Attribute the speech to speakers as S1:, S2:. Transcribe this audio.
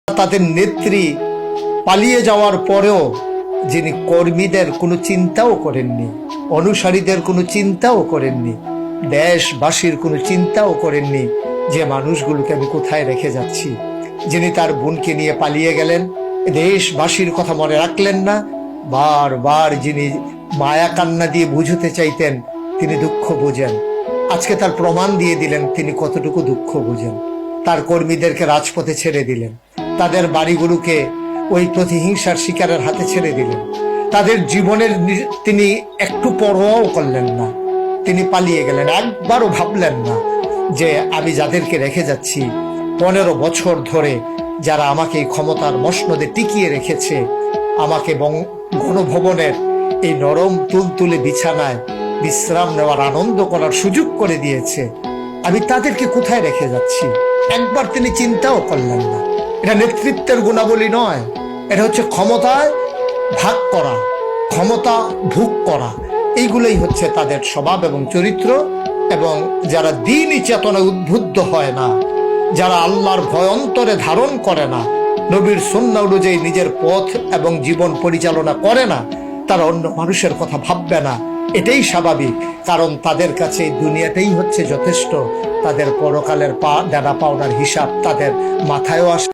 S1: তাদের নেত্রী পালিয়ে যাওয়ার পরেও যিনি কর্মীদের কোনো চিন্তাও করেননি, অনুসারীদের কোনো চিন্তাও করেননি, দেশবাসীর কোনো চিন্তাও করেননি যে মানুষগুলোকে আমি কোথায় রেখে যাচ্ছি। যিনি তার বোনকে নিয়ে পালিয়ে গেলেন, দেশবাসীর কথা মনে রাখলেন না। বারবার যিনি মায়া কান্না দিয়ে বুঝতে চাইতেন, তিনি দুঃখ বোঝেন। আজকে তার প্রমাণ দিয়ে দিলেন তিনি কতটুকু দুঃখ বোঝেন। তার কর্মীদেরকে রাজপথে ছেড়ে দিলেন, তাদের বাড়িগুলোকে ওই প্রতিহিংসার শিকারের হাতে ছেড়ে দিলেন, তাদের জীবনের তিনি একটু পরোয়াও করলেন না। তিনি পালিয়ে গেলেন, একবারও ভাবলেন না যে আমি যাদেরকে রেখে যাচ্ছি 15 বছর ধরে, যারা আমাকে এই ক্ষমতার মসনদে টিকিয়ে রেখেছে, আমাকে গণভবনের এই নরম তুলতুলে বিছানায় বিশ্রাম নেওয়ার, আনন্দ করার সুযোগ করে দিয়েছে, আমি তাদেরকে কোথায় রেখে যাচ্ছি একবার তিনি চিন্তাও করলেন না। এটা নেতৃত্বের গুণাবলী নয়, এটা হচ্ছে ক্ষমতায় ভাগ করা, ক্ষমতা ভোগ করা। এইগুলোই হচ্ছে তাদের স্বভাব এবং চরিত্র। এবং যারা দ্বীনি চেতনায় উদ্বুদ্ধ হয় না, যারা আল্লাহর ভয় অন্তরে ধারণ করে না, নবীর সুন্নাহ অনুযায়ী নিজের পথ এবং জীবন পরিচালনা করে না, তারা অন্য মানুষের কথা ভাববে না। এটাই স্বাভাবিক, কারণ তাদের কাছে এই দুনিয়াটাই হচ্ছে যথেষ্ট। তাদের পরকালের দেনা পাওনার হিসাব তাদের মাথায়ও আসে।